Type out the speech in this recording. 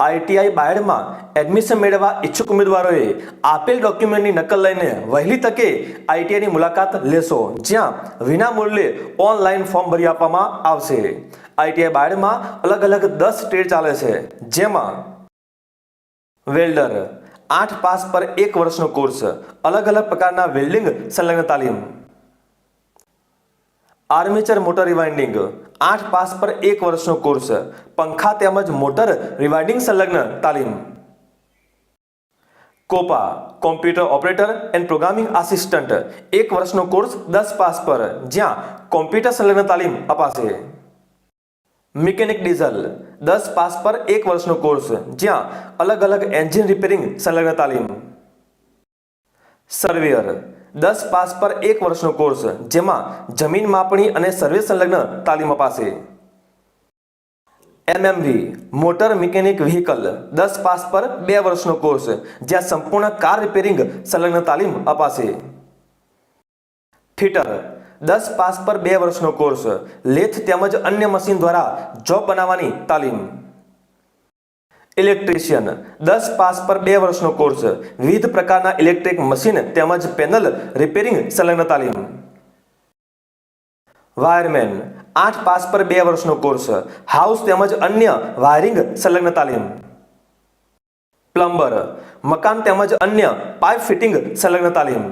ITI બાયડમાં admission મેળવવા ઈચ્છુક ઉમેદવારોએ આપેલ ડોક્યુમેન્ટની નકલ લઈને વહેલી તકે આઈટીઆઈની મુલાકાત લેશો, જ્યાં વિનામૂલ્યે ઓનલાઈન ફોર્મ ભરી આપવામાં આવશે। આઈટીઆઈ બાયડમાં અલગ અલગ 10 ટ્રેડ ચાલે છે, જેમાં વેલ્ડર 8 પાસ પર 1 વર્ષનો કોર્સ, અલગ અલગ પ્રકારના વેલ્ડિંગ સંલગ્ન તાલીમ। આર્મેચર મોટર રિવાઇન્ડિંગ 8 પાસ પર 1 વર્ષનો કોર્સ, પંખા તેમજ મોટર રિવાઇન્ડિંગ સંલગ્ન તાલીમ। COPA computer operator and programming assistant 1 વર્ષનો કોર્સ 10 પાસ પર, જ્યાં કોમ્પ્યુટર સંલગ્ન તાલીમ અપાશે। મિકેનિક ડીઝલ 10 પાસ પર 1 વર્ષનો કોર્સ, જ્યાં અલગ અલગ એન્જિન રિપેરિંગ સંલગ્ન તાલીમ। સર્વેયર 10 પાસ પર 1 વર્ષનો કોર્સ, જેમાં જમીન માપણી અને સર્વે સંલગ્ન તાલીમ અપાશે। MMV motor mechanic vehicle 10 pass પર 2 વર્ષનો કોર્સ, જ્યાં સંપૂર્ણ કાર રિપેરિંગ સંલગ્ન તાલીમ અપાશે। ફિટર 10 પાસ પર 2 વર્ષનો કોર્સ, લેથ તેમજ અન્ય મશીન દ્વારા જોબ બનાવવાની તાલીમ। ઇલેક્ટ્રિશિયન 10 પાસ પર 2 વર્ષનો કોર્સ, વિવિધ પ્રકારના ઇલેક્ટ્રિક મશીન તેમજ પેનલ રિપેરિંગ સંલગ્ન તાલીમ। વાયરમેન 8 પાસ પર 2 વર્ષનો કોર્સ, હાઉસ તેમજ અન્ય વાયરિંગ સંલગ્ન તાલીમ। પ્લમ્બર મકાન તેમજ અન્ય પાઇપ ફિટિંગ સંલગ્ન તાલીમ।